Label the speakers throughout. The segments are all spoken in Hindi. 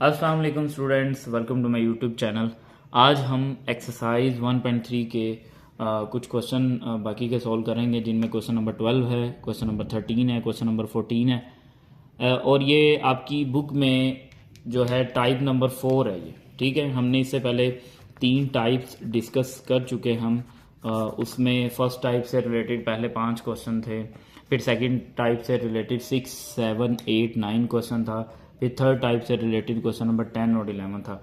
Speaker 1: अस्सलाम वालेकुम students, welcome to my YouTube channel. आज हम एक्सरसाइज 1.3 के कुछ क्वेश्चन बाकी के सॉल्व करेंगे, जिनमें क्वेश्चन नंबर 12 है, क्वेश्चन नंबर 13 है, क्वेश्चन नंबर 14 है। और ये आपकी बुक में जो है टाइप नंबर 4 है ये। ठीक है, हमने इससे पहले 3 टाइप्स डिस्कस कर चुके हम। उसमें फर्स्ट टाइप से रिलेटेड पहले 5 क्वेश्चन थे, फिर सेकंड टाइप से रिलेटेड 6, 7, 8, 9 क्वेश्चन था, फिर थर्ड टाइप से रिलेटेड क्वेश्चन नंबर 10 और 11 था।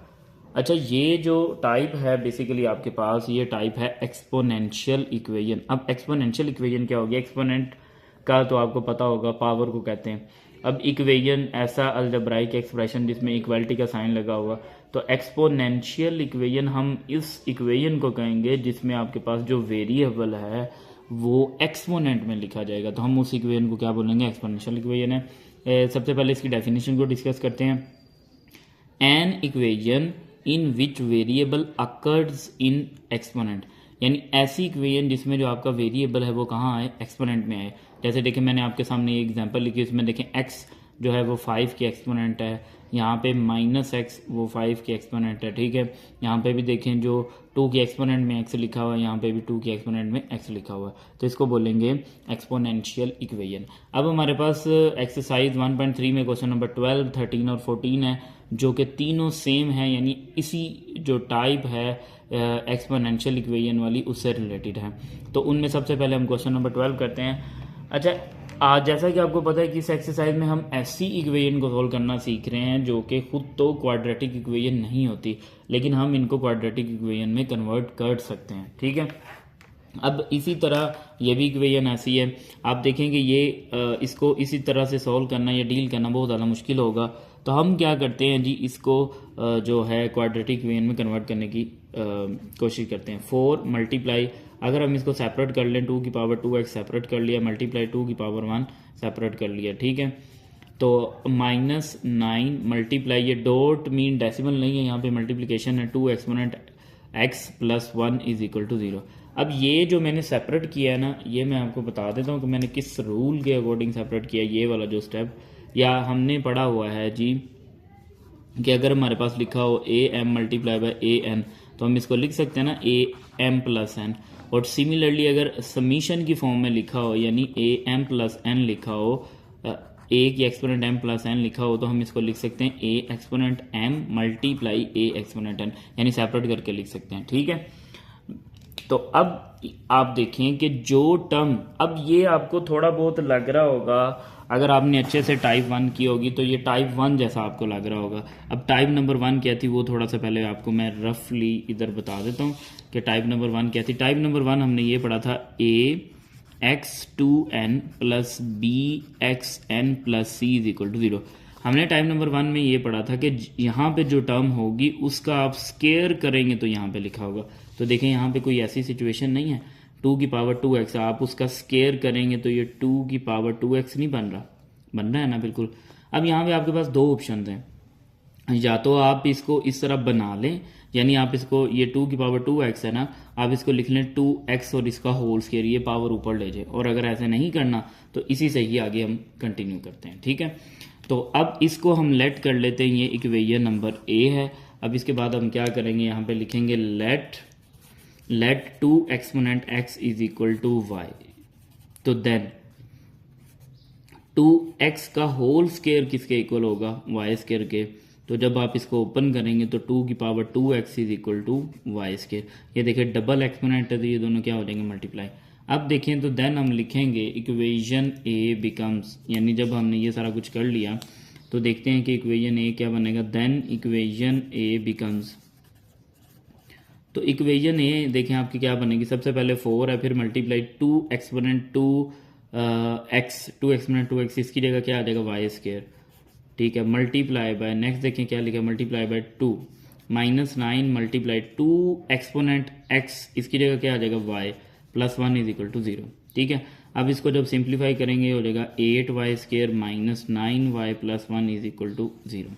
Speaker 1: अच्छा, ये जो टाइप है बेसिकली आपके पास ये टाइप है एक्सपोनेंशियल इक्वेशन। अब एक्सपोनेंशियल इक्वेशन क्या होगी? एक्सपोनेंट का तो आपको पता होगा, पावर को कहते हैं। अब इक्वेशन ऐसा अलजेब्राइक एक्सप्रेशन जिसमें इक्वालिटी का साइन लगा हुआ, तो एक्सपोनेंशियल इक्वेशन हम इस इक्वेशन को कहेंगे जिसमें आपके पास जो वेरिएबल है वो एक्सपोनेंट में लिखा जाएगा। तो हम उस इक्वेशन को क्या बोलेंगे? एक्सपोनेंशियल इक्वेशन है। सबसे पहले इसकी डेफिनेशन को डिस्कस करते हैं। An equation in which variable occurs in exponent, यानी ऐसी इक्वेशन जिसमें जो आपका वेरिएबल है वो कहाँ आए? एक्सपोनेंट में आए। जैसे देखें, मैंने आपके सामने ये एग्जांपल लिखी, इसमें देखें x जो है वो 5 की एक्सपोनेंट है, यहाँ पे -x वो 5 की एक्सपोनेंट है। ठीक है, यहाँ पे भी देखें जो 2 की एक्सपोनेंट में x लिखा हुआ है, यहाँ पे भी 2 की एक्सपोनेंट में x लिखा हुआ है, तो इसको बोलेंगे एक्सपोनेंशियल इक्वेशन। अब हमारे पास एक्सरसाइज 1.3 में क्वेश्चन नंबर 12, 13 और 14 है, जो कि तीनों सेम है, यानी इसी जो टाइप है एक्सपोनेंशियल इक्वेशन वाली उससे रिलेटेड है। तो उनमें सबसे पहले हम क्वेश्चन नंबर 12 करते हैं। अच्छा, आज जैसा कि आपको पता है कि इस एक्सरसाइज में हम ऐसी इक्वेशन को सोल्व करना सीख रहे हैं जो कि खुद तो क्वाड्रेटिक इक्वेशन नहीं होती, लेकिन हम इनको क्वाड्रेटिक इक्वेशन में कन्वर्ट कर सकते हैं। ठीक है, अब इसी तरह ये भी इक्वेशन ऐसी है, आप देखेंगे ये इसको इसी तरह से सॉल्व करना या डील करना बहुत ज़्यादा मुश्किल होगा। तो हम क्या करते हैं जी, इसको जो है क्वाड्रेटिक इक्वेशन में कन्वर्ट करने की कोशिश करते हैं। 4 मल्टीप्लाई, अगर हम इसको सेपरेट कर लें, 2 की पावर 2x सेपरेट कर लिया, मल्टीप्लाई 2 की पावर 1 सेपरेट कर लिया। ठीक है, तो -9 मल्टीप्लाई, ये डॉट मीन डेसिमल नहीं है, यहाँ पे मल्टीप्लिकेशन है, 2 एक्सपोनेंट x + 1 = 0। अब ये जो मैंने सेपरेट किया है ना, ये मैं आपको बता देता हूँ कि मैंने किस रूल के अकॉर्डिंग सेपरेट किया। ये वाला जो स्टेप या हमने पढ़ा हुआ है जी, कि अगर हमारे पास लिखा हो am × an, तो हम इसको लिख सकते हैं ना am + n। और सिमिलरली अगर समीशन की फॉर्म में लिखा हो, यानी am + n लिखा हो, a की एक्सपोनेंट m + n लिखा हो, तो हम इसको लिख सकते हैं a exponent m × a exponent n, यानी सेपरेट करके लिख सकते हैं। ठीक है, तो अब आप देखें कि जो टर्म, अब ये आपको थोड़ा बहुत लग रहा होगा, अगर आपने अच्छे से टाइप 1 की होगी तो ये टाइप 1 जैसा आपको लग रहा होगा। अब टाइप नंबर 1 क्या थी वो थोड़ा सा पहले आपको मैं रफली इधर बता देता हूँ कि टाइप नंबर 1 क्या थी। टाइप नंबर 1 हमने ये पढ़ा था ax2n + bxn + c = 0। हमने टाइप नंबर 1 में ये पढ़ा था कि यहाँ पे जो टर्म होगी उसका आप स्केयर करेंगे तो यहाँ पे लिखा होगा। तो देखें, यहाँ पे कोई ऐसी सिचुएशन नहीं है, 2 की पावर 2x आप उसका स्केयर करेंगे तो ये 2 की पावर 2x नहीं बन रहा है ना, बिल्कुल। अब यहाँ पे आपके पास 2 ऑप्शन हैं, या तो आप इसको इस तरह बना लें, यानी आप इसको, ये 2 की पावर 2x है ना, आप इसको लिख लें 2x और इसका होल स्केयर, ये पावर ऊपर ले जाए। और अगर ऐसे नहीं करना तो इसी से ही आगे हम कंटिन्यू करते हैं। ठीक है, तो अब इसको हम लेट कर लेते हैं, ये इक्वेशन नंबर a है। अब इसके बाद हम क्या करेंगे, यहाँ पे लिखेंगे लेट 2 एक्सपोनेंट x = y। तो देन 2x का होल स्केयर किसके इक्वल होगा? y स्केयर के। तो जब आप इसको ओपन करेंगे तो 2 की पावर 2x = y स्केयर। ये देखिए डबल एक्सपोनेंट है, तो ये दोनों क्या हो जाएंगे? मल्टीप्लाई। अब देखें तो देन हम लिखेंगे इक्वेशन a बिकम्स, यानी जब हमने ये सारा कुछ कर लिया तो देखते हैं कि इक्वेशन a क्या बनेगा। देन इक्वेशन a बिकम्स, तो इक्वेशन a देखें आपकी क्या बनेगी। सबसे पहले 4 है, फिर मल्टीप्लाई 2 एक्सपोनेंट 2x, इसकी जगह क्या आ जाएगा? y square. ठीक है, मल्टीप्लाई बाय, नेक्स्ट देखें क्या लिखा है, multiply by 2 -9 multiply 2 exponent x, इसकी जगह क्या आ जाएगा? y + 1 = 0। ठीक है, अब इसको जब सिंप्लीफाई करेंगे हो जाएगा 8y स्केयर -9y + 1 = 0।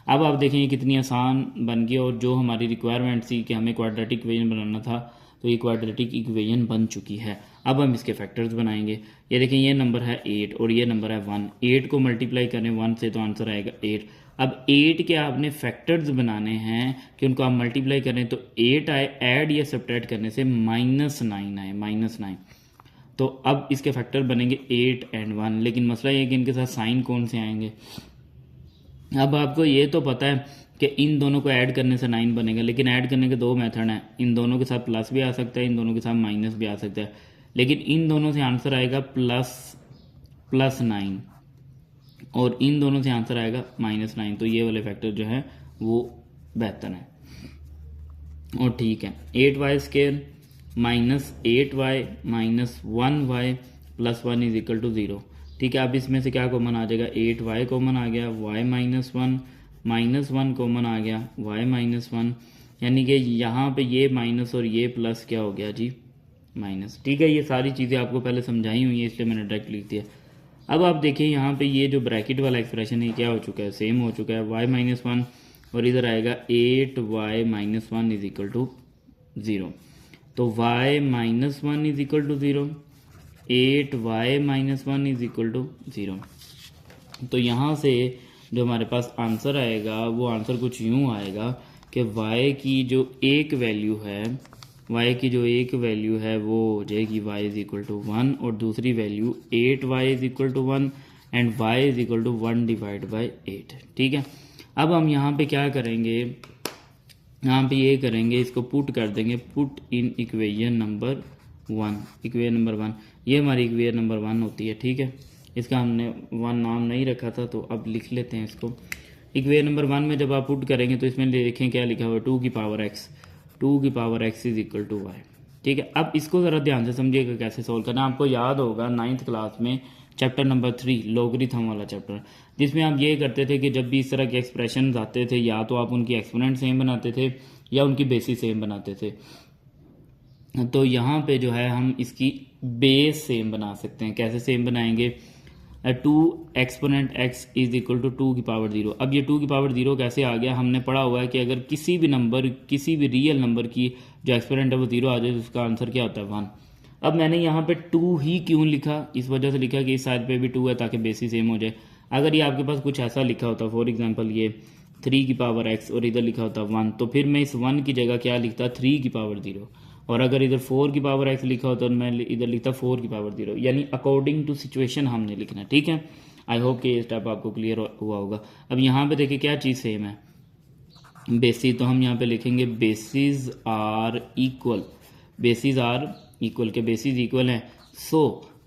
Speaker 1: अब आप देखें ये कितनी आसान बन गई, और जो हमारी रिक्वायरमेंट थी कि हमें क्वाड्रेटिक इक्वेशन बनाना था, तो ये क्वाड्रेटिक इक्वेशन बन चुकी है। अब हम इसके फैक्टर्स बनाएंगे। ये देखें, ये नंबर है 8 और ये नंबर है 1। 8 को मल्टीप्लाई करें 1 से तो आंसर आएगा 8। अब 8 के आपने फैक्टर्स बनाने हैं कि उनको आप मल्टीप्लाई करें तो 8 आए, ऐड या सब्ट्रैक्ट करने से -9 आए, -9। तो अब इसके फैक्टर बनेंगे 8 एंड 1, लेकिन मसला ये है कि इनके साथ साइन कौन से आएंगे। अब आपको ये तो पता है कि इन दोनों को ऐड करने से 9 बनेगा, लेकिन ऐड करने के 2 मेथड हैं। इन दोनों के साथ प्लस भी आ सकता है, इन दोनों के साथ माइनस भी आ सकता है, लेकिन इन दोनों से आंसर आएगा +9 और इन दोनों से आंसर आएगा -9। तो ये वाले फैक्टर जो है वो बेहतर है और ठीक है। 8y² -8y -1y +1 = 0। ठीक है, अब इसमें से क्या कॉमन आ जाएगा, 8y कॉमन आ गया, y -1 -1 कॉमन आ गया, y -1, यानी कि यहाँ पे ये माइनस और ये प्लस क्या हो गया जी, माइनस। ठीक है, ये सारी चीज़ें आपको पहले समझाई हुई है, इसलिए मैंने डायरेक्ट लिख दिया। अब आप देखिए यहाँ पे ये जो ब्रैकेट वाला एक्सप्रेशन है क्या हो चुका है, सेम हो चुका है, y -1 और इधर आएगा 8y -1 = 0। तो y -1 = 0, 8y -1 = 0। तो यहाँ से जो हमारे पास आंसर आएगा वो आंसर कुछ यूँ आएगा कि y की जो एक वैल्यू है, वो हो जाएगी y = 1 और दूसरी वैल्यू 8y = 1 एंड y = 1/8। ठीक है, अब हम यहाँ पे क्या करेंगे, यहाँ पे ये करेंगे, इसको पुट कर देंगे, पुट इन इक्वेशन नंबर 1। ये हमारी इक्वेशन नंबर 1 होती है। ठीक है, इसका हमने 1 नाम नहीं रखा था तो अब लिख लेते हैं इसको। इक्वेशन नंबर 1 में जब आप पुट करेंगे तो इसमें देखें क्या लिखा हुआ है, 2 की पावर x = y। ठीक है, अब इसको ज़रा ध्यान से समझिएगा कैसे सोल्व करना। आपको याद होगा 9th क्लास में चैप्टर नंबर 3 लॉगरिथम वाला चैप्टर, जिसमें आप ये करते थे कि जब भी इस तरह के एक्सप्रेशन आते थे या तो आप उनकी एक्सपोनेंट सेम बनाते थे या उनकी बेसिस सेम बनाते थे। तो यहाँ पे जो है हम इसकी बेस सेम बना सकते हैं। कैसे सेम बनाएंगे, 2 एक्सपोनेंट x = 2 की पावर 0। अब ये 2 की पावर 0 कैसे आ गया, हमने पढ़ा हुआ है कि अगर किसी भी रियल नंबर की जो एक्सपोनेंट है वो 0 आ जाए तो उसका आंसर क्या होता है, 1। अब मैंने यहाँ पे 2 ही क्यों लिखा, इस वजह से लिखा कि इस साइड पे भी 2 है ताकि बेसिस सेम हो जाए। अगर ये आपके पास कुछ ऐसा लिखा होता, फॉर एग्जांपल ये 3 की पावर x और इधर लिखा होता 1, तो फिर मैं इस 1 की जगह क्या लिखता, 3 की पावर 0। और अगर इधर 4 की पावर x लिखा होता तो मैं इधर लिखता 4 की पावर 0, यानी अकॉर्डिंग टू सिचुएशन हमने लिखना है। ठीक है, आई होप कि ये स्टेप आपको क्लियर हुआ होगा। अब यहाँ पे देखिए क्या चीज़ सेम है, बेसिस। तो हम यहाँ पे लिखेंगे बेसिस आर इक्वल के बेसिस इक्वल हैं,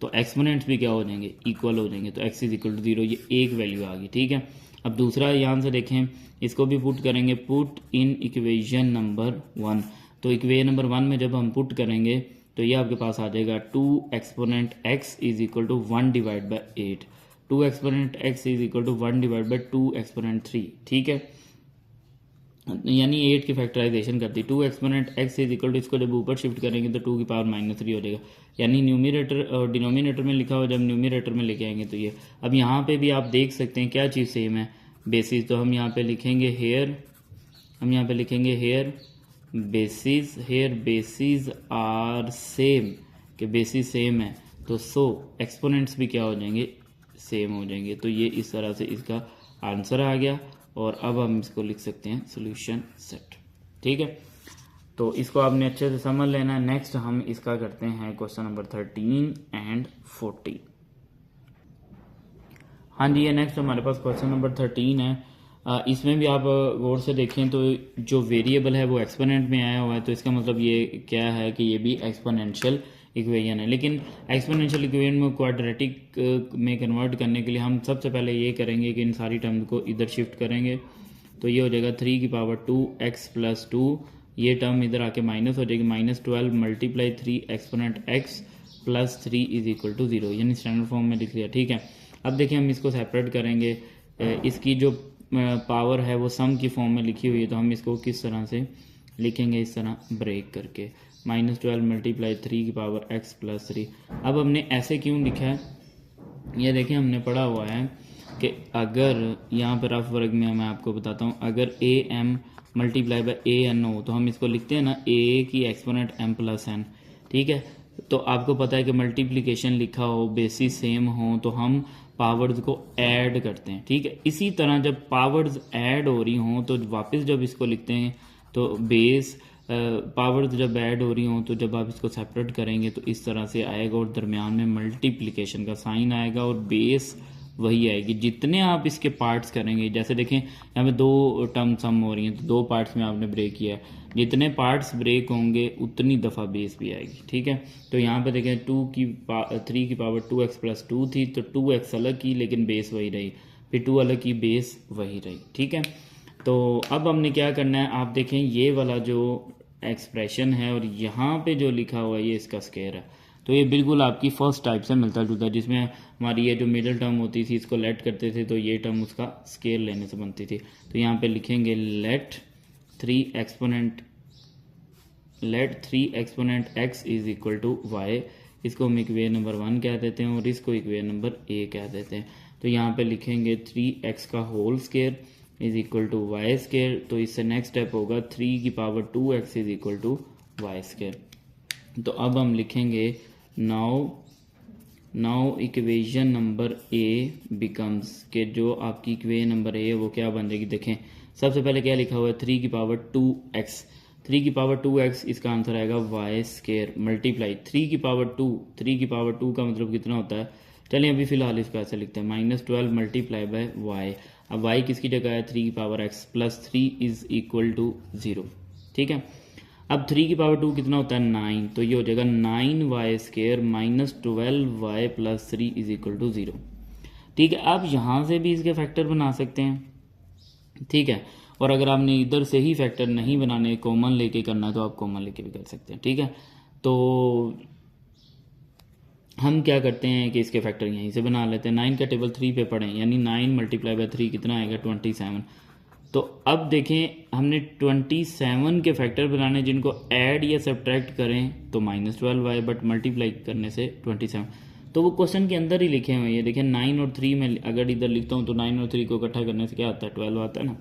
Speaker 1: तो एक्सपोनेंट्स भी क्या हो जाएंगे, इक्वल हो जाएंगे। तो x = 0, ये एक वैल्यू आ गई। ठीक है, अब दूसरा यहाँ से देखें, इसको भी पुट करेंगे, पुट इन इक्वेशन नंबर 1। तो इक्वेशन नंबर 1 में जब हम पुट करेंगे तो ये आपके पास आ जाएगा 2 exponent x = 1/8, 2 exponent x = 1/2 exponent 3। ठीक है, यानी 8 की फैक्टराइजेशन करती, 2 एक्सपोनेंट x = इसको जब ऊपर शिफ्ट करेंगे तो 2 की पावर -3 हो जाएगा, यानी न्यूमिनेटर और डिनोमिनेटर में लिखा हुआ जब न्यूमिनेटर में लेके आएंगे तो ये। अब यहाँ पे भी आप देख सकते हैं क्या चीज़ सेम है, बेसिस। तो हम यहाँ पे लिखेंगे हेयर बेसिस आर सेम, के बेसिस सेम है तो एक्सपोनेंट्स भी क्या हो जाएंगे, सेम हो जाएंगे। तो ये इस तरह से इसका आंसर आ गया और अब हम इसको लिख सकते हैं सोल्यूशन सेट। ठीक है, तो इसको आपने अच्छे से समझ लेना है। नेक्स्ट हम इसका करते हैं क्वेश्चन नंबर 13 एंड 14। हाँ जी, ये नेक्स्ट हमारे पास क्वेश्चन नंबर 13 है। इसमें भी आप गौर से देखें तो जो वेरिएबल है वो एक्सपोनेंट में आया हुआ है, तो इसका मतलब ये क्या है कि ये भी एक्सपोनेंशियल इक्वेशन है। लेकिन एक्सपोनेंशियल इक्वेशन में क्वाड्रेटिक में कन्वर्ट करने के लिए हम सबसे पहले ये करेंगे कि इन सारी टर्म को इधर शिफ्ट करेंगे। तो ये हो जाएगा 3 की पावर 2x + 2, ये टर्म इधर आके माइनस हो जाएगी, -12 × 3 एक्सपोनेंट x + 3 = 0, यानी स्टैंडर्ड फॉर्म में लिख लिया। ठीक है, अब देखिए हम इसको सेपरेट करेंगे, इसकी जो पावर है वो सम की फॉर्म में लिखी हुई है, तो हम इसको किस तरह से लिखेंगे, इस तरह ब्रेक करके, -12 × 3 की पावर x + 3। अब हमने ऐसे क्यों लिखा है, ये देखें हमने पढ़ा हुआ है कि अगर यहाँ पर रफ वर्ग में मैं आपको बताता हूँ, अगर a m multiply by a n हो तो हम इसको लिखते हैं ना ए की एक्सपोनेंट एम प्लस एन, ठीक है। तो आपको पता है कि मल्टीप्लिकेशन लिखा हो, बेसिस सेम हो, तो हम पावर्स को ऐड करते हैं, ठीक है। इसी तरह जब पावर्स ऐड हो रही हों तो वापस जब इसको लिखते हैं तो बेस पावर्स जब ऐड हो रही हों तो जब आप इसको सेपरेट करेंगे तो इस तरह से आएगा और दरमियान में मल्टीप्लिकेशन का साइन आएगा और बेस वही आएगी। जितने आप इसके पार्ट्स करेंगे, जैसे देखें यहाँ पे 2 टर्म सम हो रही हैं तो 2 पार्ट्स में आपने ब्रेक किया है, जितने पार्ट्स ब्रेक होंगे उतनी दफ़ा बेस भी आएगी, ठीक है। तो यहाँ पे देखें 3 की पावर 2x प्लस 2 थी तो 2x अलग की लेकिन बेस वही रही, फिर 2 अलग की बेस वही रही, ठीक है। तो अब हमने क्या करना है, आप देखें ये वाला जो एक्सप्रेशन है और यहाँ पे जो लिखा हुआ है ये इसका स्क्वायर है, तो ये बिल्कुल आपकी फर्स्ट टाइप से मिलता जुलता है, जिसमें हमारी ये जो मिडिल टर्म होती थी इसको लेट करते थे तो ये टर्म उसका स्केयर लेने से बनती थी। तो यहाँ पे लिखेंगे let 3 exponent x is equal to y, इसको हम इक्वेशन नंबर 1 कह देते हैं और इसको इक्वेशन नंबर a कह देते हैं। तो यहाँ पे लिखेंगे 3x का whole square is equal to y square, तो इससे नेक्स्ट स्टेप होगा 3 की power 2x is equal to y square. तो अब हम लिखेंगे now equation number a becomes, के जो आपकी इक्वेशन नंबर ए है वो क्या बन जाएगी। देखें सबसे पहले क्या लिखा हुआ है 3 की पावर 2x, 3 की पावर 2x, इसका आंसर आएगा वाई स्केयर मल्टीप्लाई 3 की पावर 2, 3 की पावर 2 का मतलब कितना होता है, चलिए अभी फिलहाल इसको ऐसे लिखते हैं -12 मल्टीप्लाई बाय वाई। अब वाई किसकी जगह है 3 की power x plus 3 is equal to 0, ठीक है। अब 3 की पावर 2 कितना होता है 9, तो ये हो जाएगा 9y square -12y plus 3 is equal to 0, ठीक है। आप यहाँ से भी इसके फैक्टर बना सकते हैं, ठीक है। और अगर आपने इधर से ही फैक्टर नहीं बनाने, कॉमन लेके करना है तो आप कॉमन लेके भी कर सकते हैं, ठीक है। तो हम क्या करते हैं कि इसके फैक्टर यहीं से बना लेते हैं। 9 का टेबल 3 पे पढ़ें, यानी 9 मल्टीप्लाई बाय 3 कितना आएगा 27। तो अब देखें हमने 27 के फैक्टर बनाने, जिनको ऐड या सब्ट्रैक्ट करें तो -12y, बट मल्टीप्लाई करने से 27, तो वो क्वेश्चन के अंदर ही लिखे हुए हैं। देखें 9 और 3 में अगर इधर लिखता हूँ तो 9 और 3 को इकट्ठा करने से क्या आता है 12 आता है ना।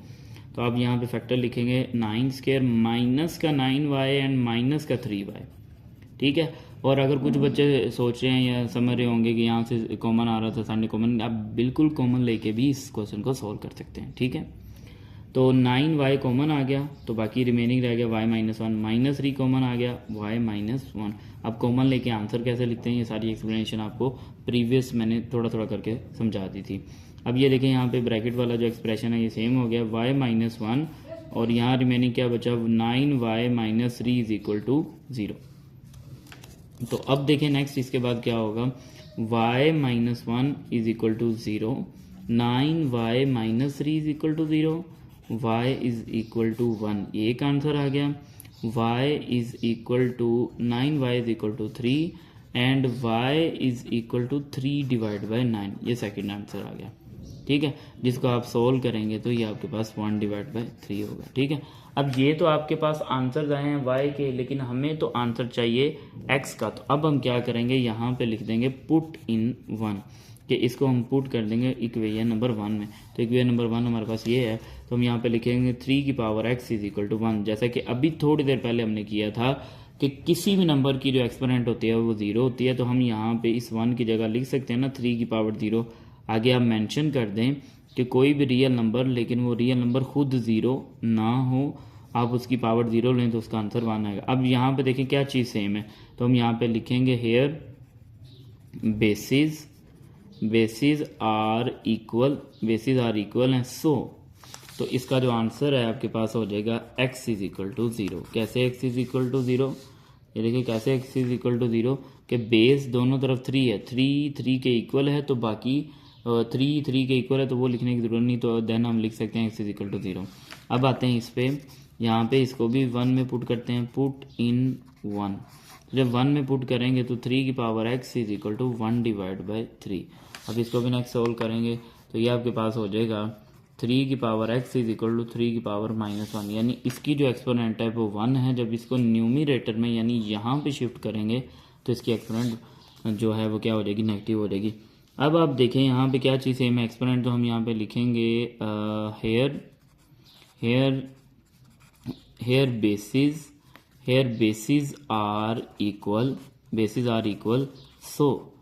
Speaker 1: तो आप यहाँ पे फैक्टर लिखेंगे 9 स्क्वायर माइनस का 9y एंड माइनस का 3y, ठीक है। और अगर कुछ बच्चे सोच रहे हैं या समझ रहे होंगे कि यहाँ से कॉमन आ रहा था सामने कॉमन, आप बिल्कुल कॉमन लेके भी इस क्वेश्चन को सॉल्व कर सकते हैं, ठीक है। तो 9y कॉमन आ गया तो बाकी रिमेनिंग रह गया y-1, -3 कॉमन आ गया y-1। अब कॉमन लेके आंसर कैसे लिखते हैं, ये सारी एक्सप्लेनेशन आपको प्रीवियस मैंने थोड़ा थोड़ा करके समझा दी थी। अब ये देखें यहाँ पे ब्रैकेट वाला जो एक्सप्रेशन है ये सेम हो गया y-1, और यहाँ रिमेनिंग क्या बचा 9y-3 इज इक्वल टू 0। तो अब देखें नेक्स्ट इसके बाद क्या होगा, y-1 is equal to 0, 9y-3 is equal to 0, y is equal to 1, एक आंसर आ गया। y is equal to 9y is equal to 3 and y is equal to 3 divide by 9, ये सेकंड आंसर आ गया, ठीक है। जिसको आप सोल्व करेंगे तो ये आपके पास 1 डिवाइड बाय 3 होगा, ठीक है। अब ये तो आपके पास आंसर आए हैं y के, लेकिन हमें तो आंसर चाहिए x का। तो अब हम क्या करेंगे, यहाँ पे लिख देंगे पुट इन 1, कि इसको हम पुट कर देंगे इक्वेशन नंबर 1 में। तो इक्वेशन नंबर 1 हमारे पास ये है, तो हम यहाँ पे लिखेंगे 3 की power x is equal to 1, जैसा कि अभी थोड़ी देर पहले हमने किया था कि किसी भी नंबर की जो एक्सपोनेंट होती है वो 0 होती है। तो हम यहाँ पे इस 1 की जगह लिख सकते हैं ना 3 की पावर 0, आगे आप मेंशन कर दें कि कोई भी रियल नंबर, लेकिन वो रियल नंबर खुद 0 ना हो, आप उसकी पावर 0 लें तो उसका आंसर 1 आएगा। अब यहाँ पे देखें क्या चीज़ सेम है, तो हम यहाँ पे लिखेंगे हेयर बेसिस आर इक्वल हैं, सो तो इसका जो आंसर है आपके पास हो जाएगा x इज इक्वल टू 0। कैसे x इज इक्वल टू 0, ये देखिए कैसे x इज इक्वल टू 0, कि बेस दोनों तरफ 3 है, 3 के इक्वल है, तो बाकी 3 के इक्वल है तो वो लिखने की ज़रूरत नहीं, तो देन हम लिख सकते हैं x इज इक्वल टू 0। अब आते हैं इस पे, यहाँ पे इसको भी 1 में पुट करते हैं, पुट इन 1। जब 1 में पुट करेंगे तो 3 की power x is equal to 1 divide by 3। अब इसको भी नेक्स्ट सोल्व करेंगे तो ये आपके पास हो जाएगा 3 की power x is equal to 3 की पावर -1, यानी इसकी जो एक्सपोनेंट है वो 1 है। जब इसको न्यूमरेटर में यानी यहाँ पे शिफ्ट करेंगे तो इसकी एक्सपोनेंट जो है वो क्या हो जाएगी, नेगेटिव हो जाएगी। अब आप देखें यहाँ पे क्या चीज़ सेम है, एक्सपोनेंट तो हम यहाँ पे लिखेंगे here bases are equal, so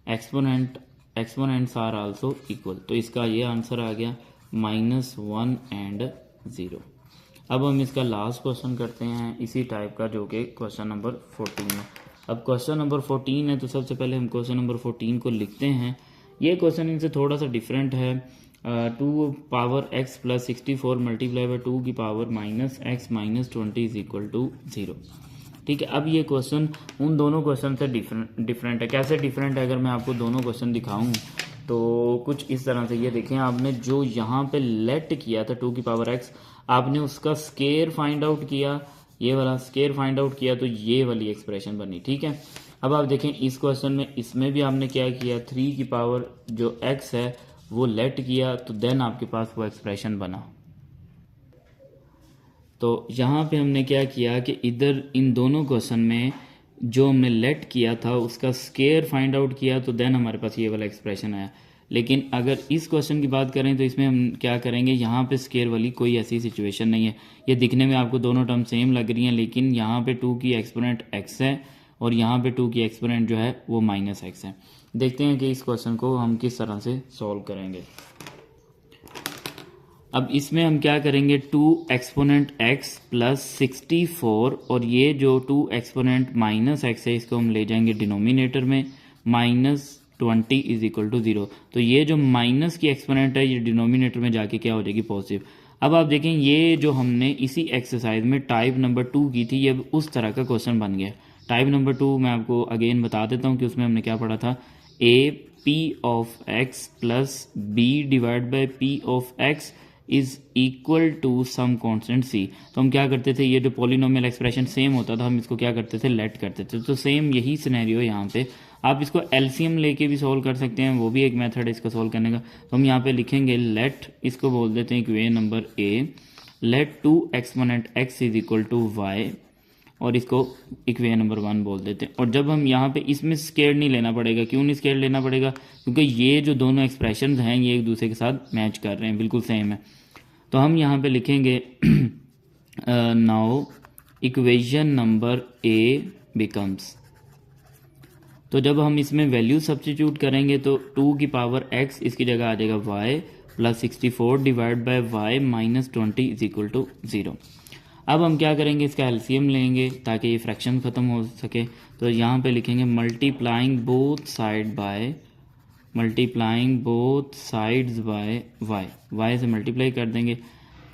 Speaker 1: exponents are also equal. तो इसका ये आंसर आ गया -1 एंड 0। अब हम इसका लास्ट क्वेश्चन करते हैं इसी टाइप का, जो कि क्वेश्चन नंबर 14 है। अब क्वेश्चन नंबर 14 है तो सबसे पहले हम क्वेश्चन नंबर 14 को लिखते हैं। ये क्वेश्चन इनसे थोड़ा सा डिफरेंट है। 2 power x plus 64 multiply by 2 की power minus x minus 20 is equal to 0। ठीक है, अब ये क्वेश्चन उन दोनों क्वेश्चन से डिफरेंट है। कैसे डिफरेंट है, अगर मैं आपको दोनों क्वेश्चन दिखाऊं तो कुछ इस तरह से। ये देखें, आपने जो यहाँ पे लेट किया था 2 की पावर x, आपने उसका स्केयर फाइंड आउट किया, ये वाला स्केयर फाइंड आउट किया, तो ये वाली एक्सप्रेशन बनी। ठीक है, अब आप देखें इस क्वेश्चन में, इसमें भी आपने क्या किया, 3 की पावर जो x है वो लेट किया, तो देन आपके पास वो एक्सप्रेशन बना। तो यहाँ पे हमने क्या किया कि इधर इन दोनों क्वेश्चन में जो हमने लेट किया था उसका स्केयर फाइंड आउट किया, तो देन हमारे पास ये वाला एक्सप्रेशन आया। लेकिन अगर इस क्वेश्चन की बात करें तो इसमें हम क्या करेंगे, यहाँ पे स्केयर वाली कोई ऐसी सिचुएशन नहीं है। ये दिखने में आपको दोनों टर्म सेम लग रही हैं, लेकिन यहाँ पे 2 की एक्सपोनेंट x है और यहाँ पे 2 की एक्सपोनेंट जो है वो -x है। देखते हैं कि इस क्वेश्चन को हम किस तरह से सॉल्व करेंगे। अब इसमें हम क्या करेंगे, 2 एक्सपोनेंट x प्लस 64 और ये जो 2 एक्सपोनेंट -x है इसको हम ले जाएंगे डिनोमिनेटर में, -20 इज इक्वल टू 0। तो ये जो माइनस की एक्सपोनेंट है ये डिनोमिनेटर में जाके क्या हो जाएगी, पॉजिटिव। अब आप देखें ये जो हमने इसी एक्सरसाइज में टाइप नंबर 2 की थी, ये उस तरह का क्वेश्चन बन गया। टाइप नंबर 2 मैं आपको अगेन बता देता हूँ कि उसमें हमने क्या पढ़ा था, a p of x plus b divide by p of x is equal to some constant c। तो हम क्या करते थे, ये जो पॉलिनोमियल एक्सप्रेशन सेम होता था हम इसको क्या करते थे, लेट करते थे। तो सेम यही सिनेरियो यहाँ पे, आप इसको एलसीएम लेके भी सॉल्व कर सकते हैं, वो भी एक मेथड है इसको सॉल्व करने का। तो हम यहाँ पे लिखेंगे लेट, इसको बोल देते हैं equation number a, let 2 exponent x is equal to y, और इसको इक्वेशन नंबर 1 बोल देते हैं। और जब हम यहाँ पे इसमें स्केयर नहीं लेना पड़ेगा, क्यों नहीं स्केयर लेना पड़ेगा, क्योंकि ये जो दोनों एक्सप्रेशन हैं ये एक दूसरे के साथ मैच कर रहे हैं, बिल्कुल सेम है। तो हम यहाँ पे लिखेंगे now equation number a becomes, तो जब हम इसमें वैल्यू सब्स्टिट्यूट करेंगे तो 2 की पावर x इसकी जगह आ जाएगा y plus 64 divide by y minus 20 is equal to 0। अब हम क्या करेंगे, इसका एलसीएम लेंगे ताकि ये फ्रैक्शन ख़त्म हो सके। तो यहाँ पे लिखेंगे multiplying both sides by y से मल्टीप्लाई कर देंगे।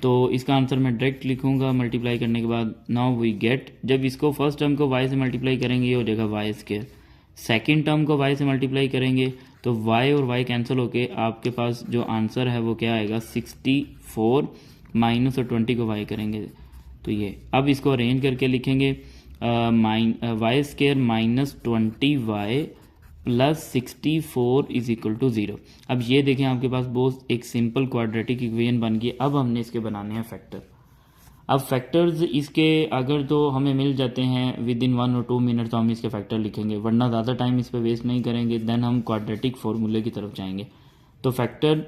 Speaker 1: तो इसका आंसर मैं डायरेक्ट लिखूंगा मल्टीप्लाई करने के बाद। नाउ वी गेट, जब इसको फर्स्ट टर्म को y से मल्टीप्लाई करेंगे ये हो जाएगा y स्क्वायर, सेकेंड टर्म को y से मल्टीप्लाई करेंगे तो y और y कैंसिल होके आपके पास जो आंसर है वो क्या आएगा, 64 माइनस और 20 को y करेंगे तो ये। अब इसको अरेंज करके लिखेंगे y square minus 20y plus 64 is equal to 0। अब ये देखें आपके पास बहुत एक सिंपल क्वाड्रेटिक इक्वेशन बन गई। अब हमने इसके बनाने हैं फैक्टर। अब फैक्टर्स इसके अगर तो हमें मिल जाते हैं विद इन 1 और 2 मिनट तो हम इसके फैक्टर लिखेंगे, वरना ज़्यादा टाइम इस पर वेस्ट नहीं करेंगे, देन हम क्वाड्रेटिक फार्मूले की तरफ जाएंगे। तो फैक्टर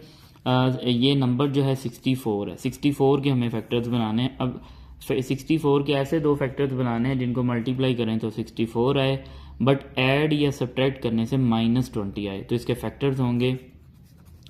Speaker 1: ये नंबर जो है 64 है, 64 के हमें फैक्टर्स बनाने हैं। अब 64 के ऐसे 2 फैक्टर्स बनाने हैं जिनको मल्टीप्लाई करें तो 64 आए, बट ऐड या सब्ट्रैक्ट करने से -20 आए। तो इसके फैक्टर्स होंगे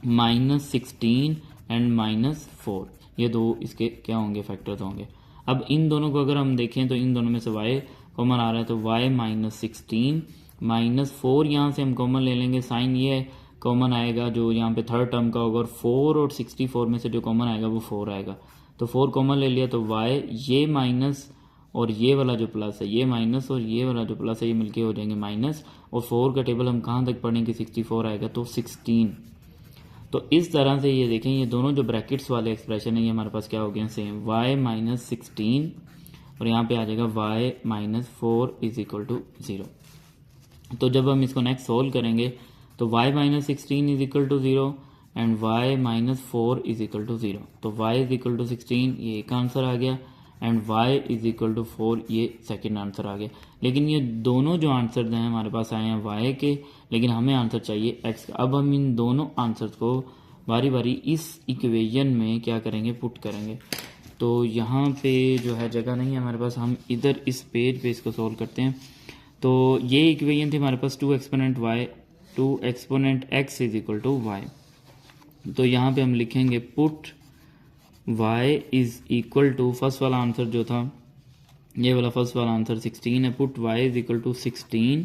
Speaker 1: -16 एंड -4, ये 2 इसके क्या होंगे, फैक्टर्स होंगे। अब इन दोनों को अगर हम देखें तो इन दोनों में से y कॉमन आ रहा है, तो y -16 -4 यहाँ से हम कॉमन ले लेंगे, साइन ये कॉमन आएगा जो यहाँ पे थर्ड टर्म का होगा, 4 और 64 में से जो कॉमन आएगा वो 4 आएगा। तो 4 कॉमन ले लिया तो y, ये माइनस और ये वाला जो प्लस है, ये माइनस और ये वाला जो प्लस है ये मिलके हो जाएंगे माइनस, और 4 का टेबल हम कहाँ तक पढ़ेंगे, 64 आएगा तो 16। तो इस तरह से ये देखें, ये दोनों जो ब्रैकेट्स वाले एक्सप्रेशन है ये हमारे पास क्या हो गया, सेम, y -16 और यहाँ पे आ जाएगा y -4 इज इक्वल टू 0। तो जब हम इसको नेक्स्ट सोल्व करेंगे तो y -16 is equal to 0 and y -4 is equal to 0। तो y इज इक्वल टू 16, ये एक आंसर आ गया, and y is equal to 4, ये सेकंड आंसर आ गया। लेकिन ये दोनों जो आंसर हैं हमारे पास आए हैं y के, लेकिन हमें आंसर चाहिए x का। अब हम इन दोनों आंसर्स को बारी बारी इस इक्वेशन में क्या करेंगे, पुट करेंगे। तो यहाँ पे जो है जगह नहीं है हमारे पास, हम इधर इस पेज पे इसको सोल्व करते हैं। तो ये इक्वेशन थी हमारे पास 2 exponent x is equal to y। तो यहाँ पे हम लिखेंगे put y is equal to, first वाला आंसर जो था ये वाला फर्स्ट वाला आंसर 16 है, put y is equal to 16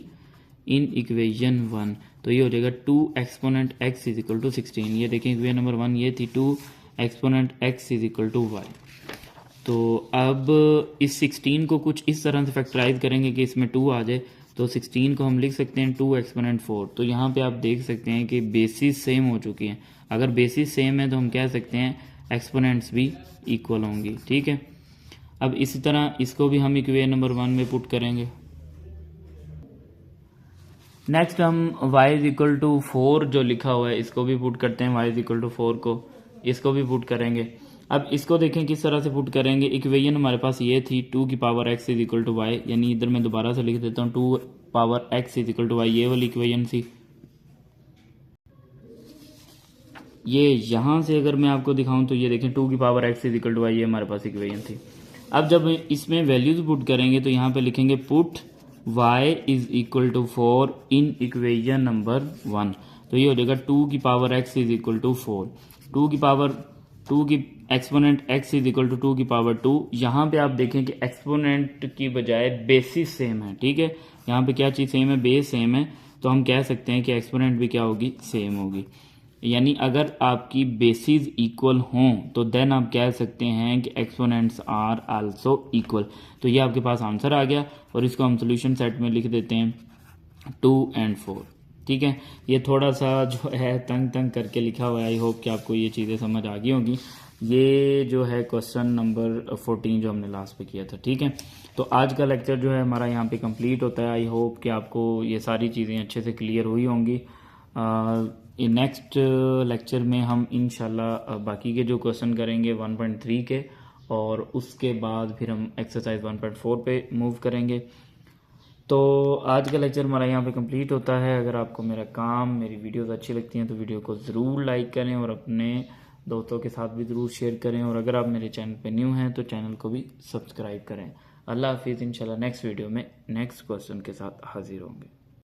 Speaker 1: in equation 1। तो ये हो जाएगा 2 exponent x is equal to 16। ये देखें इक्वेशन नंबर 1 ये थी 2 exponent x is equal to y। तो अब इस 16 को कुछ इस तरह से फैक्टराइज करेंगे कि इसमें 2 आ जाए। तो 16 को हम लिख सकते हैं 2 एक्सपोनेंट 4। तो यहाँ पे आप देख सकते हैं कि बेसिस सेम हो चुकी हैं। अगर बेसिस सेम है तो हम कह सकते हैं एक्सपोनेंट्स भी इक्वल होंगी, ठीक है। अब इसी तरह इसको भी हम इक्वेशन नंबर 1 में पुट करेंगे। नेक्स्ट हम y इज इक्वल टू 4 जो लिखा हुआ है इसको भी पुट करते हैं, y इज इक्वल टू 4 को इसको भी पुट करेंगे। अब इसको देखें किस तरह से पुट करेंगे। इक्वेशन हमारे पास ये थी 2 की power x is equal to y, यानी इधर मैं दोबारा से लिख देता हूँ 2 power x is equal to y, ये वाली इक्वेशन थी। ये यहाँ से अगर मैं आपको दिखाऊं तो ये देखें 2 की power x is equal to y, ये हमारे पास इक्वेशन थी। अब जब इसमें वैल्यूज पुट करेंगे तो यहाँ पे लिखेंगे put y is equal to 4 in equation number 1। तो ये हो जाएगा 2 की power x is equal to 4, 2 की exponent x is equal to 2 की पावर 2। यहाँ पे आप देखें कि एक्सपोनेंट की बजाय बेसिस सेम है, ठीक है। यहाँ पे क्या चीज़ सेम है, बेस सेम है। तो हम कह सकते हैं कि एक्सपोनेंट भी क्या होगी, सेम होगी। यानी अगर आपकी बेसिस इक्वल हों तो देन आप कह सकते हैं कि एक्सपोनेंट्स आर आल्सो इक्वल। तो ये आपके पास आंसर आ गया और इसको हम सोल्यूशन सेट में लिख देते हैं 2 और 4, ठीक है। ये थोड़ा सा जो है तंग करके लिखा हुआ है, आई होप कि आपको ये चीज़ें समझ आ गई होंगी। ये जो है क्वेश्चन नंबर 14 जो हमने लास्ट पे किया था, ठीक है। तो आज का लेक्चर जो है हमारा यहाँ पे कंप्लीट होता है। आई होप कि आपको ये सारी चीज़ें अच्छे से क्लियर हुई होंगी। नेक्स्ट लेक्चर में हम इंशाल्लाह बाकी के जो क्वेश्चन करेंगे 1.3 के, और उसके बाद फिर हम एक्सरसाइज 1.4 पे मूव करेंगे। तो आज का लेक्चर हमारा यहाँ पे कंप्लीट होता है। अगर आपको मेरा काम, मेरी वीडियोस अच्छी लगती हैं तो वीडियो को ज़रूर लाइक करें और अपने दोस्तों के साथ भी ज़रूर शेयर करें। और अगर आप मेरे चैनल पे न्यू हैं तो चैनल को भी सब्सक्राइब करें। अल्लाह हाफिज़। इंशाल्लाह नेक्स्ट वीडियो में नेक्स्ट क्वेश्चन के साथ हाजिर होंगे।